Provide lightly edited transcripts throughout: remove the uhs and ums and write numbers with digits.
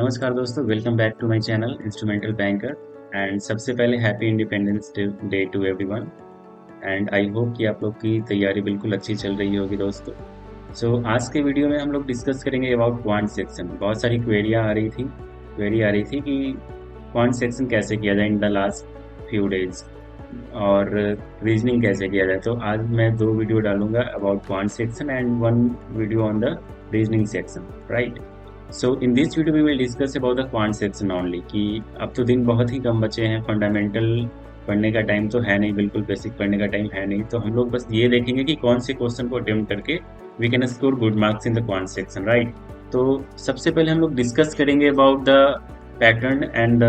नमस्कार दोस्तों, welcome back to my channel instrumental banker. And सबसे पहले happy independence day to everyone. And I hope कि आप लोग की तैयारी बिल्कुल अच्छी चल रही होगी दोस्तों। आज के वीडियो में हम लोग डिस्कस करेंगे अबाउट क्वांट सेक्शन। बहुत सारी क्वेरी आ रही थी कि क्वांट सेक्शन कैसे किया जाए in the last few days, और रीजनिंग कैसे किया जाए। तो आज मैं 2 वीडियो डालूंगा about quant section and 1 video on the reasoning section, right. So in this video we will discuss about the quant section only, कि अब तो दिन बहुत ही कम बचे हैं, फंडामेंटल पढ़ने का टाइम तो है नहीं, बिल्कुल बेसिक पढ़ने का टाइम है नहीं। तो हम लोग बस ये देखेंगे कि कौन से क्वेश्चन को अटेम्प्ट करके we can score good marks in the quant section, right. तो सबसे पहले हम लोग डिस्कस करेंगे about the pattern and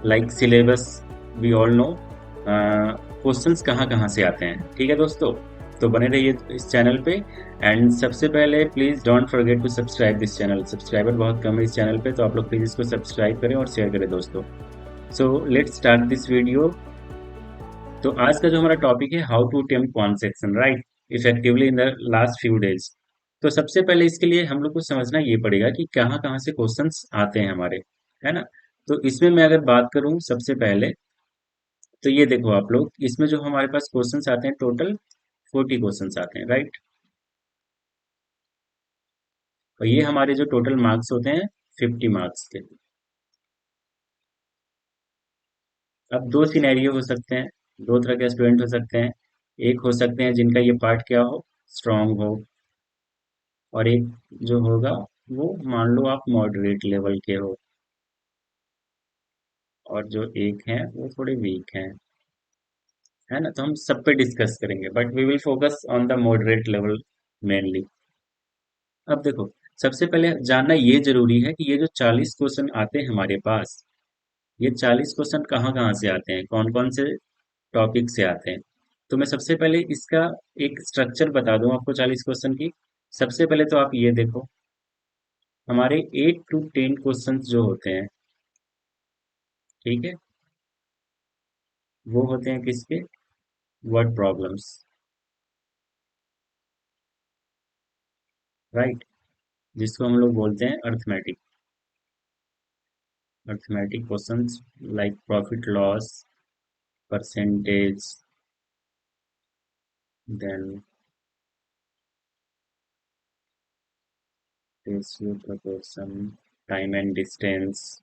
like syllabus. We all know questions कहाँ कहाँ से आते हैं, ठीक है दोस्तों। तो बने रहिए इस चैनल पे। एंड सबसे पहले please don't forget to subscribe this channel. Subscriber बहुत कम है इस चैनल पे, तो आप लोग प्लीज इसको सब्सक्राइब करें और शेयर करें दोस्तों। So let's start this video. तो आज का जो हमारा टॉपिक है, how to attempt quant section right effectively in the last few days. तो सबसे पहले इसके लिए हम लोग को समझना ये पड़ेगा कि कहाँ कहाँ से क्वेश्चंस आते हैं हमारे, है ना। तो इसमें मैं अगर बात करूं सबसे पहले, तो ये देखो आप लोग, इसमें जो हमारे पास क्वेश्चंस आते हैं टोटल 40 क्वेश्चंस आते हैं, राइट। और ये हमारे जो टोटल मार्क्स होते हैं 50 मार्क्स के। अब दो सिनेरियो हो सकते हैं, दो तरह के स्टूडेंट हो सकते हैं। एक हो सकते हैं जिनका ये पार्ट क्या हो, स्ट्रांग हो, और एक जो होगा वो मान लो आप मॉडरेट लेवल के हो, और जो एक है वो थोड़े वीक हैं, है ना। तो हम सब पे डिस्कस करेंगे, but we will focus on the moderate level mainly. अब देखो, सबसे पहले जानना ये जरूरी है कि ये जो 40 क्वेश्चन आते हैं हमारे पास, ये 40 क्वेश्चन कहाँ कहाँ से आते हैं, कौन कौन से टॉपिक से आते हैं। तो मैं सबसे पहले इसका एक स्ट्रक्चर बता दूं आपको 40 क्वेश्चन की। सबसे पहले तो आप ये देखो, हमारे 8 to 10 क्वेश्चन जो होते हैं, ठीक है, वो होते हैं किसके, वर्ड प्रॉब्लम्स, राइट, जिसको हम लोग बोलते हैं arithmetic. Arithmetic questions like profit loss, percentage, then ratio, proportion, time and distance,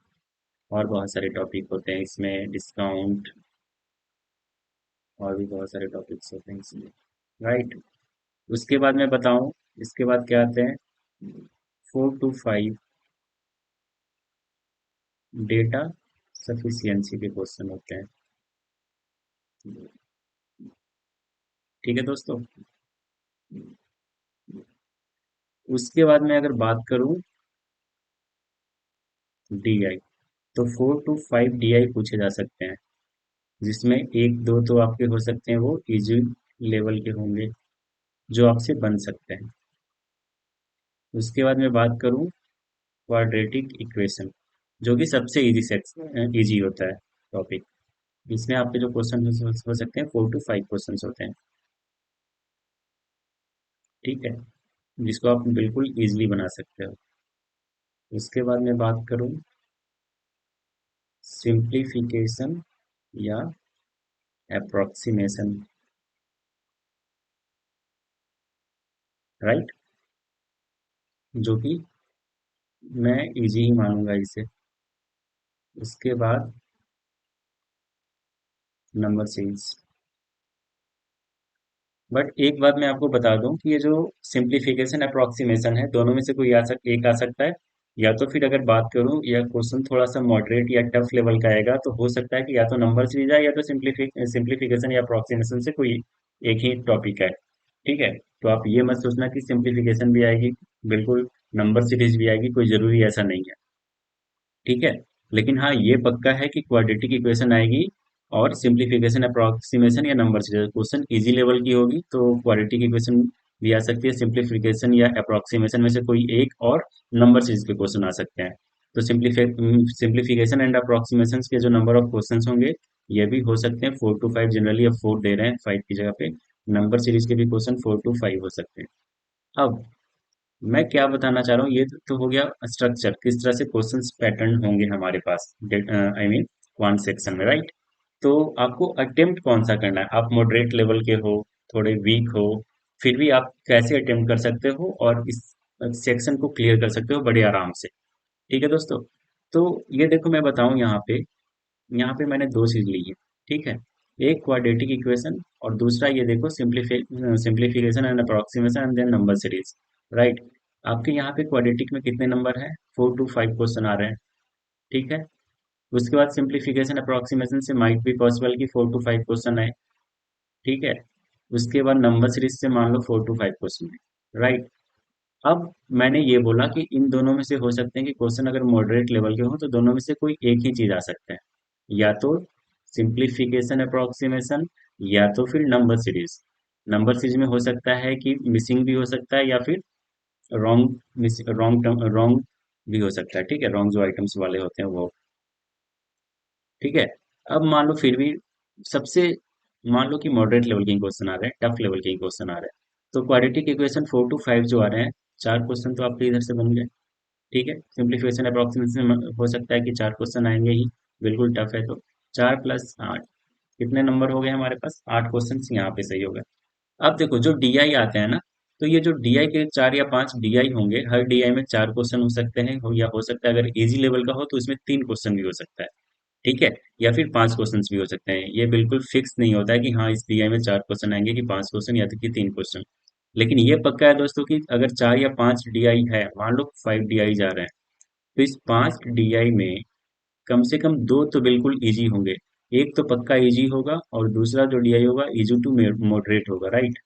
और बहुत सारे टॉपिक होते हैं इसमें, डिस्काउंट, और भी बहुत सारे टॉपिक्स होते हैं इसमें, राइट। उसके बाद मैं बताऊं, इसके बाद क्या आते हैं, 4 to 5 डेटा सफिशियंसी के क्वेश्चन होते हैं, ठीक है दोस्तों। उसके बाद मैं अगर बात करूं डीआई, तो 4 to 5 डीआई पूछे जा सकते हैं, जिसमें एक दो तो आपके हो सकते हैं वो इजी लेवल के होंगे, जो आपसे बन सकते हैं। उसके बाद मैं बात करूं क्वाड्रेटिक इक्वेशन, जो कि सबसे इजी होता है टॉपिक। इसमें आपके जो क्वेश्चन हो सकते हैं 4 to 5 क्वेश्चन होते हैं, ठीक है, जिसको आप बिल्कुल इजीली बना सकते हो। उसके बाद मैं बात करूं सिंप्लीफिकेशन या अप्रोक्सीमेशन, राइट, जो कि मैं इजी ही मानूंगा इसे। उसके बाद नंबर सीरीज। बट एक बात मैं आपको बता दूं कि ये जो सिंप्लीफिकेशन अप्रोक्सीमेशन है, दोनों में से कोई एक आ सकता है। या तो फिर अगर बात करूं, या क्वेश्चन थोड़ा सा मॉडरेट या टफ लेवल का आएगा, तो हो सकता है कि या तो नंबर सीरीज आए, या तो सिंप्लीफिकेशन या अप्रोक्सीमेशन से कोई एक ही टॉपिक है, ठीक है। तो आप ये मत सोचना कि सिंप्लीफिकेशन भी आएगी, बिल्कुल नंबर सीरीज भी आएगी, कोई जरूरी ऐसा नहीं है, ठीक है। लेकिन हाँ, ये पक्का है कि क्वाड्रेटिक इक्वेशन आएगी, और सिंप्लीफिकेशन अप्रोक्सीमेशन या number series question easy level की होगी, तो क्वाड्रेटिक इक्वेशन भी आ सकती है, सिंप्लीफिकेशन या अप्रोक्सीमेशन में से कोई एक, और नंबर सीरीज के क्वेश्चन आ सकते हैं। तो सिंप्लीफिकेशन एंड अप्रोक्सीमेशन के जो नंबर ऑफ क्वेश्चन होंगे, ये भी हो सकते हैं 4 to 5, जनरली अब 4 दे रहे हैं 5 की जगह पे। नंबर सीरीज के भी क्वेश्चन 4 to 5 हो सकते हैं। अब मैं क्या बताना चाह रहा हूँ, ये तो हो गया स्ट्रक्चर, किस तरह से क्वेश्चंस पैटर्न होंगे हमारे पास, आई मीन क्वांट सेक्शन में, राइट। तो आपको अटेम्प्ट कौन सा करना है, आप मॉडरेट लेवल के हो, थोड़े वीक हो, फिर भी आप कैसे अटेम्प्ट कर सकते हो और इस सेक्शन को क्लियर कर सकते हो बड़े आराम से। ठीक है दोस्तों। तो ये देखो मैं बताऊं, यहाँ पे मैंने दो चीज ली है। ठीक है, एक क्वाड्रेटिक इक्वेशन और दूसरा ये देखो simplification and approximation and then number series, right. आपके यहाँ पे क्वाड्रेटिक में कितने नंबर है, 4 to 5 क्वेश्चन आ रहे हैं। ठीक है, उसके बाद सिंप्लीफिकेशन अप्रोक्सीमेशन से माइट बी पॉसिबल कि 4 to 5 क्वेश्चन आए। ठीक है, उसके बाद नंबर सीरीज से मान लो 4 to 5 क्वेश्चन है, राइट। अब मैंने ये बोला कि इन दोनों में से हो सकते हैं कि क्वेश्चन अगर मॉडरेट लेवल के हो तो दोनों में से कोई एक ही चीज आ सकता है, या तो सिंप्लीफिकेशन अप्रोक्सीमेशन या तो फिर नंबर सीरीज। नंबर सीरीज में हो सकता है कि मिसिंग भी हो सकता है या फिर रॉन्ग रॉन्ग भी हो सकता है। ठीक है, रॉन्ग जो आइटम्स वाले होते हैं वो। ठीक है, अब मान लो फिर भी सबसे, मान लो कि मॉडरेट लेवल के क्वेश्चन आ रहे हैं, टफ लेवल के क्वेश्चन आ रहे हैं, तो क्वाड्रेटिक इक्वेशन 4 to 5 जो आ रहे हैं, 4 क्वेश्चन तो आपके इधर से बन गए। ठीक है, सिंप्लीफिकेशन अप्रोक्सीमेशन हो सकता है कि 4 क्वेश्चन आएंगे ही, बिल्कुल टफ है तो 4 + 8 कितने नंबर हो गए हमारे पास, 8 क्वेश्चन यहाँ पे सही हो गए। अब देखो जो डीआई आते हैं ना, तो ये जो डीआई के 4 या 5 डीआई होंगे, हर डीआई में 4 क्वेश्चन हो सकते हैं, या हो सकता है अगर इजी लेवल का हो तो इसमें 3 क्वेश्चन भी हो सकता है। ठीक है, या फिर 5 क्वेश्चन भी हो सकते हैं, ये बिल्कुल फिक्स नहीं होता है कि हाँ इस डीआई में 4 क्वेश्चन आएंगे कि 5 क्वेश्चन या तो कि 3 क्वेश्चन। लेकिन ये पक्का है दोस्तों कि अगर 4 या 5 डीआई है, मान लो 5 डीआई जा रहे हैं, तो इस 5 डीआई में कम से कम दो तो बिल्कुल इजी होंगे। एक तो पक्का इजी होगा और दूसरा जो डीआई होगा इजी टू मॉडरेट होगा, राइट।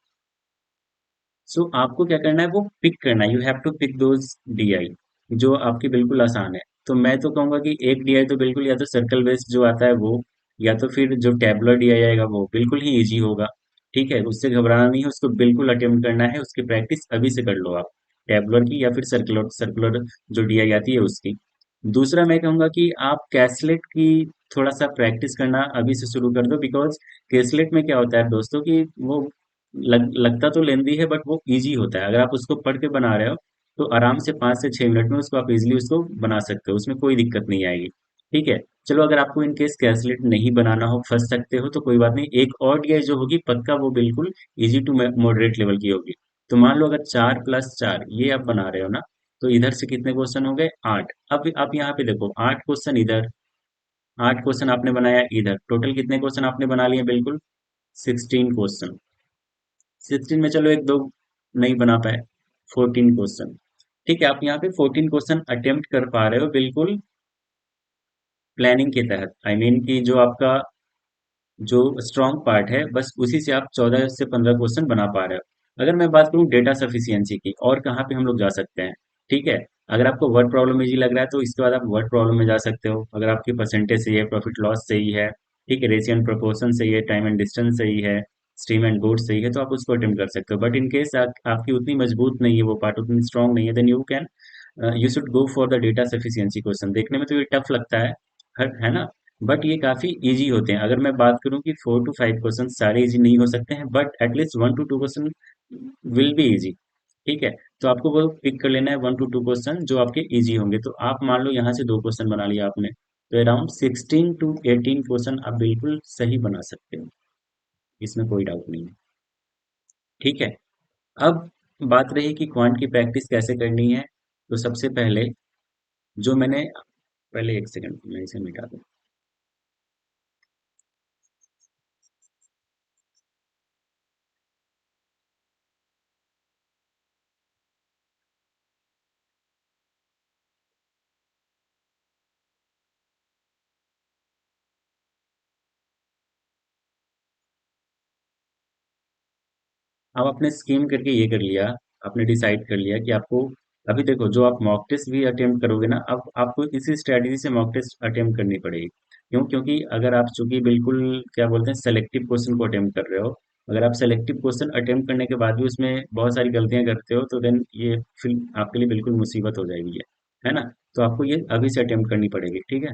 सो आपको क्या करना है, वो पिक करना है, you have to pick those DI जो आपके बिल्कुल आसान है। तो मैं तो कहूंगा कि एक डीआई तो बिल्कुल, या तो सर्कल बेस्ड जो आता है वो, या तो फिर जो टेबुलर डीआई आएगा वो बिल्कुल ही इजी होगा। ठीक है, उससे घबराना नहीं है, उसको बिल्कुल अटेम्प्ट करना है, उसकी प्रैक्टिस अभी से कर लो आप, टेबुलर की या फिर सर्कुलर सर्कुलर जो डीआई आती है उसकी। दूसरा मैं कहूंगा कि आप कैसलेट की थोड़ा सा प्रैक्टिस करना अभी से शुरू कर दो, बिकॉज कैसलेट में क्या होता है दोस्तों कि वो लगता तो लेंदी है बट वो इजी होता है, अगर आप उसको पढ़ के बना रहे हो तो आराम से 5 से 6 मिनट में उसको आप इजीली उसको बना सकते हो, उसमें कोई दिक्कत नहीं आएगी। ठीक है, चलो अगर आपको इन केस कैलकुलेट नहीं बनाना हो, फंस सकते हो, तो कोई बात नहीं, एक और डीआई जो होगी पक्का वो बिल्कुल इजी टू मॉडरेट लेवल की होगी। तो मान लो अगर 4 + 4 ये आप बना रहे हो ना, तो इधर से कितने क्वेश्चन हो गए, 8। अब आप यहाँ पे देखो 8 क्वेश्चन इधर, 8 क्वेश्चन आपने बनाया इधर, टोटल कितने क्वेश्चन आपने बना लिए, बिल्कुल 16 क्वेश्चन। 16 में चलो एक दो नहीं बना पाए, 14 क्वेश्चन। ठीक है, आप यहाँ पे 14 क्वेश्चन अटेम्प्ट कर पा रहे हो बिल्कुल प्लानिंग के तहत, आई मीन कि जो आपका जो स्ट्रॉन्ग पार्ट है बस उसी से आप 14 से 15 क्वेश्चन बना पा रहे हो। अगर मैं बात करूँ डेटा सफिशियंसी की, और कहाँ पे हम लोग जा सकते हैं। ठीक है, अगर आपको वर्ड प्रॉब्लम इजी लग रहा है तो इसके बाद आप वर्ड प्रॉब्लम में जा सकते हो, अगर आपकी परसेंटेज सही है, प्रॉफिट लॉस सही है, ठीक है, रेशियो एंड प्रोपोर्शन सही है, टाइम एंड डिस्टेंस सही है, स्ट्रीम एंड बोर्ड सही है, तो आप उसको अटेम्प्ट कर सकते हो। बट इन केस आपकी उतनी मजबूत नहीं है, वो पार्ट उतनी स्ट्रांग नहीं है, then you should go for the data sufficiency question. देखने में तो ये टफ लगता है, है ना, बट ये काफी इजी होते हैं। अगर मैं बात करूं कि 4 to 5 क्वेश्चन सारे इजी नहीं हो सकते हैं, but at least 1 to 2 question will be easy. ठीक है, तो आपको वो पिक कर लेना है 1 to 2 क्वेश्चन जो आपके इजी होंगे। तो आप मान लो यहाँ से 2 क्वेश्चन बना लिया आपने, तो अराउंड 16 to 18 क्वेश्चन आप बिल्कुल सही बना सकते हो, इसमें कोई डाउट नहीं है। ठीक है, अब बात रही कि क्वांट की प्रैक्टिस कैसे करनी है, तो सबसे पहले जो मैंने, पहले एक सेकंड मैं इसे मिटा दूं। अब आपने स्कीम करके ये कर लिया, आपने डिसाइड कर लिया कि आपको, अभी देखो जो आप मॉक टेस्ट भी अटेम्प्ट करोगे ना, अब आपको इसी स्ट्रेटजी से मॉक टेस्ट अटेम्प्ट करनी पड़ेगी। क्यों, क्योंकि अगर आप चूंकि बिल्कुल क्या बोलते हैं सेलेक्टिव क्वेश्चन को अटेम्प्ट कर रहे हो, अगर आप सेलेक्टिव क्वेश्चन अटेम्प्ट करने के बाद भी उसमें बहुत सारी गलतियां करते हो तो देन ये फिर आपके लिए बिल्कुल मुसीबत हो जाएगी, है ना। तो आपको ये अभी से अटेम्प्ट करनी पड़ेगी। ठीक है,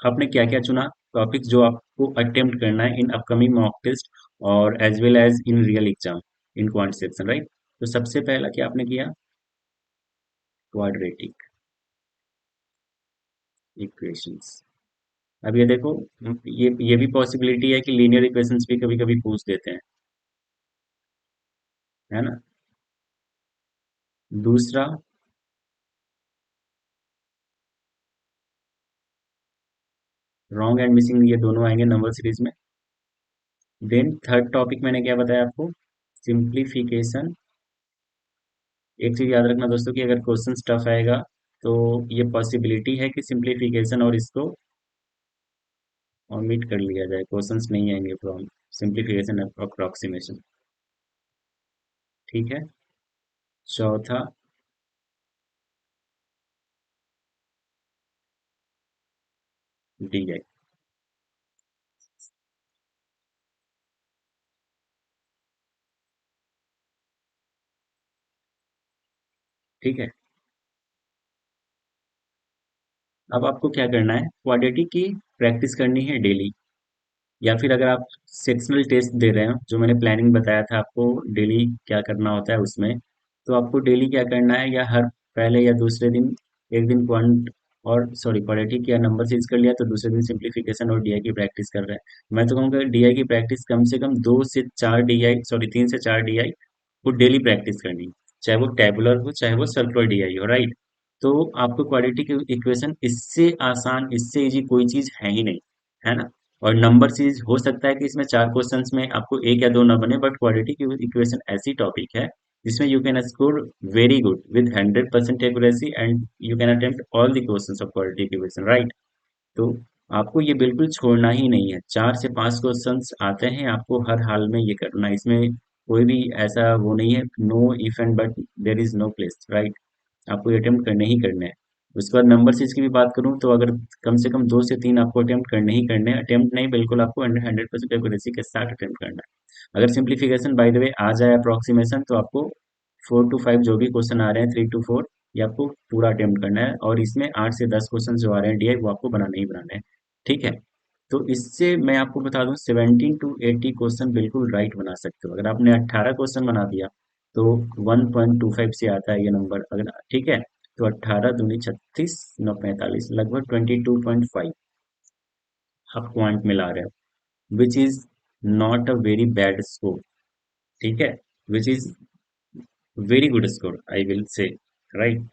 आपने क्या क्या चुना, टॉपिक जो आपको अटेम्प्ट करना है इन अपकमिंग मॉक टेस्ट और as well as in real exam in quant section, right. तो सबसे पहला क्या आपने किया, क्वाड्रेटिक इक्वेशंस। अब ये देखो, ये भी पॉसिबिलिटी है कि लीनियर इक्वेशंस भी कभी कभी पूछ देते हैं, है ना। दूसरा, रॉन्ग एंड मिसिंग ये दोनों आएंगे नंबर सीरीज में। देन थर्ड टॉपिक मैंने क्या बताया आपको, सिंप्लीफिकेशन। एक चीज याद रखना दोस्तों कि अगर क्वेश्चन टफ आएगा तो ये पॉसिबिलिटी है कि सिंप्लीफिकेशन और इसको ऑमिट कर लिया जाए, क्वेश्चंस नहीं आएंगे फ्रॉम सिंप्लीफिकेशन अप्रोक्सीमेशन। ठीक है। चौथा, डी आई। ठीक है। अब आपको क्या करना है, क्वाड्रेटिक की प्रैक्टिस करनी है डेली, या फिर अगर आप सेक्शनल टेस्ट दे रहे हो, जो मैंने प्लानिंग बताया था आपको डेली क्या करना होता है उसमें, तो आपको डेली क्या करना है, या हर पहले या दूसरे दिन एक दिन क्वांट और सॉरी क्वाड्रेटिक या नंबर सीरीज कर लिया, तो दूसरे दिन सिंप्लीफिकेशन और डीआई की प्रैक्टिस कर रहे हैं। मैं तो कहूँगा डीआई की प्रैक्टिस कम से कम 2 से 4 डीआई, सॉरी 3 से 4 डीआई को डेली प्रैक्टिस करनी है, चाहे वो टेबुलर हो चाहे वो सर्कुलर डीआई हो, राइट। तो आपको क्वाड्रेटिक इक्वेशन इससे आसान, इससे इजी कोई चीज है ही नहीं, है ना। और नंबर सीरीज हो सकता है कि इसमें 4 क्वेश्चंस में आपको एक या दो ना बने, बट क्वाड्रेटिक इक्वेशन ऐसी टॉपिक है जिसमें you can score very good with 100% accuracy and you can attempt all the questions of quadratic equation, right. तो आपको ये बिल्कुल छोड़ना ही नहीं है, 4 से 5 क्वेश्चंस आते हैं, आपको हर हाल में ये करना है, इसमें कोई भी ऐसा वो नहीं है, no if and but, there is no place, right. आपको ये अटेम्प्ट करने ही करने हैं। उसके बाद नंबर सीरीज की भी बात करूं तो अगर कम से कम 2 से 3 आपको अटेम्प्ट करने ही करने हैं, अटेम्प्ट नहीं बिल्कुल आपको 100% एक्यूरेसी के साथ अटेम्प्ट करना है। अगर सिंप्लीफिकेशन बाय द वे आ जाए अप्रोक्सीमेशन, तो आपको 4 to 5 जो भी क्वेश्चन आ रहे हैं, 3 to 4, ये आपको पूरा अटेम्प्ट करना है, और इसमें 8 से 10 क्वेश्चन जो आ रहे हैं डीआई, वो आपको बनाने ही बनाने हैं। ठीक है। तो इससे मैं आपको बता दूं, 17 to 80 क्वेश्चन बिल्कुल राइट बना सकते हो। अगर आपने 18 क्वेश्चन बना दिया तो 1.25 से आता है ये नंबर, अगर ठीक है। तो 18 दूनी 36, 9 45, लगभग 22.5 आप पॉइंट मिला रहे हो, which is not a very bad score. ठीक है। Which is very good score I will say, right.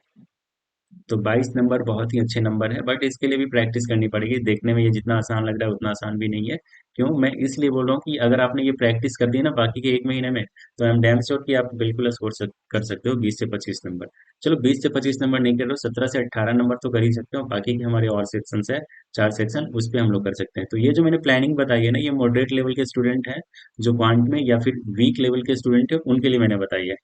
तो 22 नंबर बहुत ही अच्छे नंबर है, बट इसके लिए भी प्रैक्टिस करनी पड़ेगी। देखने में ये जितना आसान लग रहा है उतना आसान भी नहीं है। क्यों मैं इसलिए बोल रहा हूँ कि अगर आपने ये प्रैक्टिस कर दी ना बाकी के 1 महीने में, तो आई एम डैम श्योर कि आप बिल्कुल कर सकते हो 20 से 25 नंबर। चलो 20 से 25 नंबर नहीं कर रहे हो, 17 से 18 नंबर तो कर ही सकते हो। बाकी के हमारे और सेक्शन है, 4 सेक्शन, उस पर हम लोग कर सकते हैं। तो ये जो मैंने प्लानिंग बताई है ना, ये मॉडरेट लेवल के स्टूडेंट है, जो क्वांट में या फिर वीक लेवल के स्टूडेंट है, उनके लिए मैंने बताई है।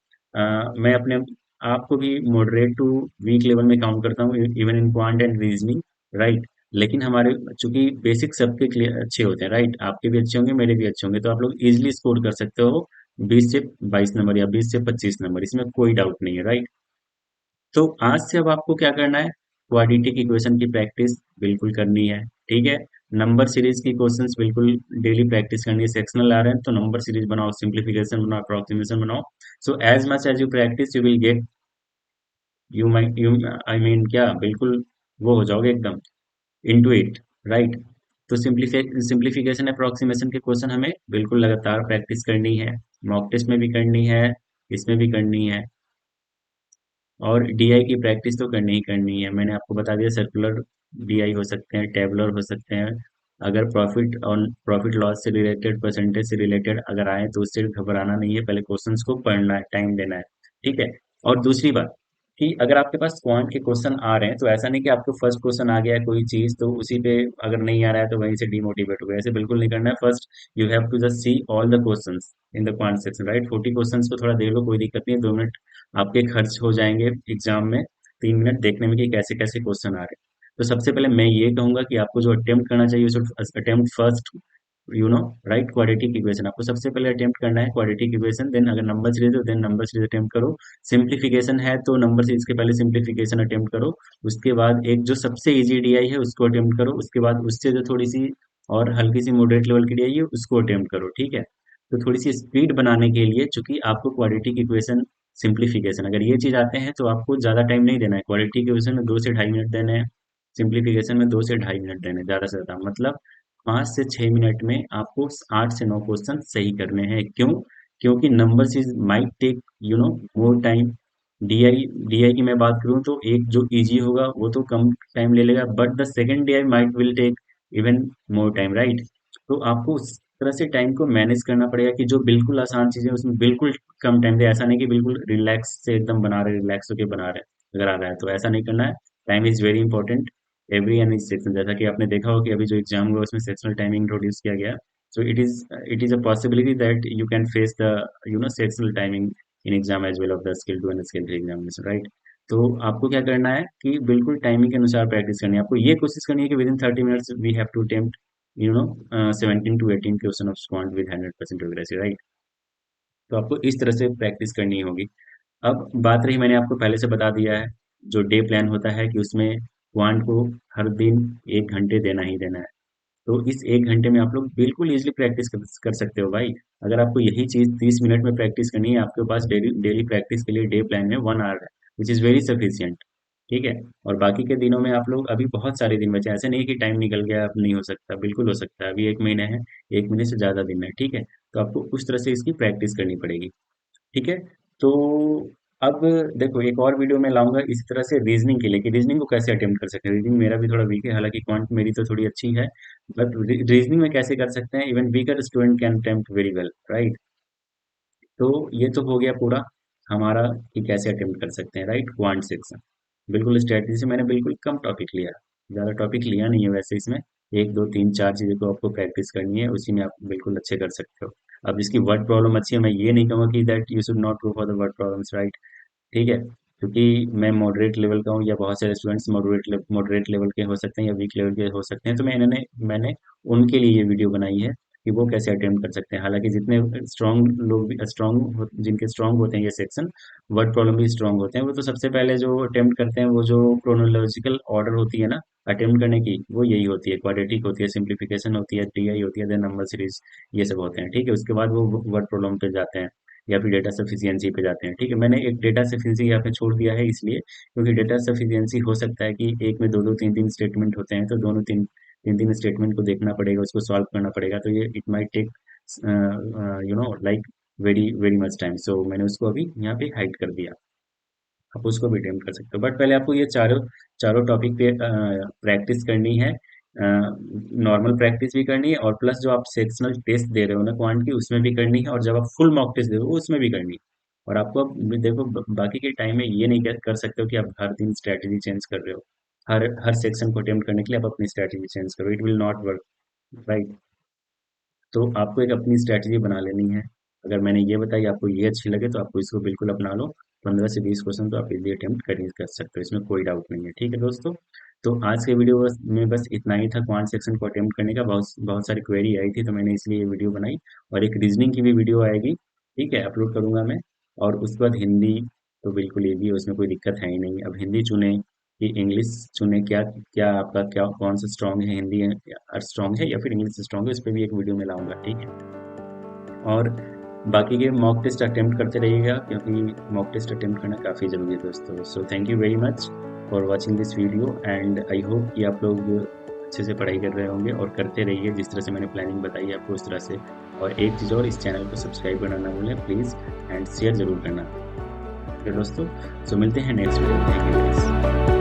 मैं अपने आपको भी मॉडरेट टू वीक लेवल में काउंट करता हूँ, even in quant and reasoning, right. लेकिन हमारे चूंकि बेसिक सबके क्लियर अच्छे होते हैं, राइट, आपके भी अच्छे होंगे मेरे भी अच्छे होंगे, तो आप लोग इजिली स्कोर कर सकते हो 20 से 22 नंबर या 20 से 25 नंबर, इसमें कोई डाउट नहीं है, राइट। तो आज से अब आपको क्या करना है, क्वाड्रेटिक इक्वेशन की प्रैक्टिस बिल्कुल करनी है। ठीक है। नंबर सीरीज की क्वेश्चंस बिल्कुल डेली प्रैक्टिस करनी है। सेक्शनल आ रहे हैं तो नंबर सीरीज बनाओ, सिंप्लीफिकेशन बनाओ, अप्रोक्सीमेशन बनाओ। So as much as you practice you will get, you I mean क्या, बिल्कुल वो हो जाओगे एकदम इनटू इट, राइट। तो सिंप्लीफिकेशन अप्रोक्सीमेशन के क्वेश्चन हमें बिल्कुल लगातार प्रैक्टिस करनी है, मॉक टेस्ट में भी करनी है, इसमें भी करनी है, और डीआई की प्रैक्टिस तो करनी ही करनी है। मैंने आपको बता दिया, सर्कुलर डीआई हो सकते हैं, टेबुलर हो सकते हैं। अगर प्रॉफिट लॉस से रिलेटेड, परसेंटेज से रिलेटेड अगर आए तो उससे घबराना नहीं है, पहले क्वेश्चंस को पढ़ना है, टाइम देना है। ठीक है। और दूसरी बात कि अगर आपके पास क्वांट के क्वेश्चन आ रहे हैं, तो ऐसा नहीं कि आपको फर्स्ट क्वेश्चन आ गया है कोई चीज तो उसी पे अगर नहीं आ रहा है तो वहीं से डिमोटिवेट हो गया, ऐसे बिल्कुल नहीं करना है। First you have to just see all the questions in the quant section, right. 40 questions को थोड़ा देख लो, कोई दिक्कत नहीं है, 2 मिनट आपके खर्च हो जाएंगे एग्जाम में, 3 मिनट देखने में कि कैसे कैसे क्वेश्चन आ रहे हैं। तो सबसे पहले मैं ये कहूंगा कि आपको जो अटेम्प्ट करना चाहिए, attempt first, you know, right, quadratic equation आपको सबसे पहले अटेम्प्ट करना है, क्वाड्रेटिक इक्वेशन। देन अगर नंबर सीरीज हो देन नंबर सीरीज अटेम्प्ट करो। सिंप्लीफिकेशन है तो नंबर सीरीज के पहले सिंप्लीफिकेशन अटेम्प्ट करो। उसके बाद एक जो सबसे इजी डीआई है उसको अटेम्प्ट करो। उसके बाद उससे जो थोड़ी सी और हल्की सी मॉडरेट लेवल की डीआई है उसको अटेम्प्ट करो। ठीक है। तो थोड़ी सी स्पीड बनाने के लिए, चूंकि आपको क्वाड्रेटिक इक्वेशन सिंप्लीफिकेशन। अगर ये चीज़ आते हैं तो आपको ज़्यादा टाइम नहीं देना है, क्वालिटी के क्वेश्चन में 2 से ढाई मिनट देने हैं, सिंप्लीफिकेशन में 2 से ढाई मिनट देने हैं, ज़्यादा से ज़्यादा मतलब 5 से 6 मिनट में आपको 8 से 9 क्वेश्चन सही करने हैं। क्यों? क्योंकि numbers is might take more time. DI की मैं बात करूं तो एक जो इजी होगा वो तो कम टाइम ले लेगा, but the second DI might will take even more time, right? तो आपको उस तरह से टाइम को मैनेज करना पड़ेगा कि जो बिल्कुल आसान चीजें उसमें बिल्कुल कम टाइम दे। ऐसा नहीं कि बिल्कुल रिलैक्स से एकदम बना रहे, रिलैक्स होके बना रहे, अगर आ रहा है तो ऐसा नहीं करना है। Time is very important. Every an is section, जैसा कि आपने देखा हो कि अभी जो एग्जाम हुआ उसमें सेक्शनल टाइमिंग इंट्रोड्यूस किया गया। So it is a possibility that you can face the sectional timing in exam as well of the skill 2 and skill 3 examination, right? तो आपको क्या करना है कि बिल्कुल टाइमिंग के अनुसार प्रैक्टिस करनी है। आपको ये कोशिश करनी है कि within 30 minutes we have to attempt 17 to 18 question of quant with 100% accuracy, right? तो आपको इस तरह से प्रैक्टिस करनी होगी। अब बात रही, मैंने आपको पहले से बता दिया है, जो डे प्लान होता है कि उसमें क्वांट को हर दिन 1 घंटे देना ही देना है। तो इस 1 घंटे में आप लोग बिल्कुल इजीली प्रैक्टिस कर सकते हो भाई। अगर आपको यही चीज 30 मिनट में प्रैक्टिस करनी है, आपके पास डेली डेली प्रैक्टिस के लिए डे प्लान में 1 आवर है, विच इज वेरी सफिशियंट। ठीक है। और बाकी के दिनों में आप लोग, अभी बहुत सारे दिन बचे हैं, ऐसे नहीं कि टाइम निकल गया अब नहीं हो सकता, बिल्कुल हो सकता है। अभी 1 महीने है, 1 महीने से ज्यादा दिन है, ठीक है। तो आपको उस तरह से इसकी प्रैक्टिस करनी पड़ेगी। ठीक है। तो अब देखो, एक और वीडियो मैं लाऊंगा इसी तरह से रीजनिंग के लिए, कि रीजनिंग को कैसे अटेम्प्ट कर सकते हैं। रीजनिंग मेरा भी थोड़ा वीक है, हालांकि क्वांट मेरी तो थोड़ी अच्छी है, बट रीजनिंग में कैसे कर सकते हैं, even weaker student can attempt very well, right? तो ये तो हो गया पूरा हमारा कि कैसे अटेम्प्ट कर सकते हैं, राइट, क्वांट सेक्शन। बिल्कुल स्ट्रेटजी से मैंने बिल्कुल कम टॉपिक लिया, ज़्यादा टॉपिक लिया नहीं है वैसे इसमें। एक दो तीन चार चीज़ें को आपको प्रैक्टिस करनी है, उसी में आप बिल्कुल अच्छे कर सकते हो। अब इसकी वर्ड प्रॉब्लम अच्छी है, मैं ये नहीं कहूँगा कि that you should not go for the word problems, right? ठीक है। क्योंकि मैं मॉडरेट लेवल का हूँ, या बहुत सारे स्टूडेंट्स मॉडरेट लेवल के हो सकते हैं या वीक लेवल के हो सकते हैं, तो मैंने उनके लिए ये वीडियो बनाई है कि वो कैसे अटेम्प्ट कर सकते हैं। हालांकि जितने स्ट्रॉन्ग लोग भी स्ट्रॉन्ग, जिनके स्ट्रॉन्ग होते हैं ये सेक्शन, वर्ड प्रॉब्लम भी स्ट्रॉन्ग होते हैं, वो तो सबसे पहले जो अटेम्प्ट करते हैं, वो जो क्रोनोलॉजिकल ऑर्डर होती है ना अटेम्प्ट करने की, वो यही होती है, क्वाड्रेटिक होती है, सिंप्लीफिकेशन होती है, डीआई होती है, देन नंबर सीरीज, ये सब होते हैं। ठीक है। उसके बाद वो वर्ड प्रॉब्लम पे जाते हैं या फिर डेटा सफिशियंसी पे जाते हैं। ठीक है। मैंने एक डेटा सफिशियंसी यहाँ पे छोड़ दिया है इसलिए, क्योंकि डेटा सफिशियंसी हो सकता है कि एक में दो दो तीन तीन स्टेटमेंट होते हैं, तो दोनों तीन तीन तीन स्टेटमेंट को देखना पड़ेगा, उसको सॉल्व करना पड़ेगा, तो ये it might take like very very much time. So मैंने उसको अभी यहाँ पे हाइड कर दिया। आप उसको भी अटेम्प्ट कर सकते हो, बट पहले आपको ये चारों चारों टॉपिक पे प्रैक्टिस करनी है। नॉर्मल प्रैक्टिस भी करनी है, और प्लस जो आप सेक्शनल टेस्ट दे रहे हो ना क्वांट की, उसमें भी करनी है, और जब आप फुल मॉक टेस्ट दे रहे हो उसमें भी करनी है। और आपको अब देखो, बाकी के टाइम में ये नहीं कर सकते हो कि आप हर दिन स्ट्रैटेजी चेंज कर रहे हो। हर हर सेक्शन को अटेम्प्ट करने के लिए आप अपनी स्ट्रैटेजी चेंज करो, it will not work, right? तो आपको एक अपनी स्ट्रैटेजी बना लेनी है। अगर मैंने ये बताई आपको ये अच्छी लगे तो आपको इसको बिल्कुल अपना लो। 15 से 20 क्वेश्चन तो आप इजीली अटेम्प्ट कर सकते हो, इसमें कोई डाउट नहीं है। ठीक है दोस्तों। तो आज के वीडियो में बस इतना ही था, क्वांट सेक्शन को अटेम्प्ट करने का बहुत बहुत सारी क्वेरी आई थी, तो मैंने इसलिए ये वीडियो बनाई। और एक रीजनिंग की भी वीडियो आएगी, ठीक है, अपलोड करूंगा मैं। और उसके बाद हिंदी, तो बिल्कुल ईजी है, उसमें कोई दिक्कत है ही नहीं। अब हिंदी चुने कि इंग्लिश चुने, क्या क्या आपका क्या कौन सा स्ट्रांग है, हिंदी स्ट्रांग है या फिर इंग्लिश स्ट्रांग है, उस पर भी एक वीडियो में लाऊंगा, ठीक है। और बाकी के मॉक टेस्ट अटेम्प्ट करते रहिएगा, क्योंकि मॉक टेस्ट अटेम्प्ट करना काफ़ी ज़रूरी है दोस्तों। So thank you very much for watching this video, and I hope कि आप लोग अच्छे से पढ़ाई कर रहे होंगे, और करते रहिए जिस तरह से मैंने प्लानिंग बताई है आपको उस तरह से। और एक चीज़ और, इस चैनल को सब्सक्राइब करना ना भूलें प्लीज़, एंड शेयर ज़रूर करना। ओके दोस्तों, सो मिलते हैं नेक्स्ट वीडियो। Thank you.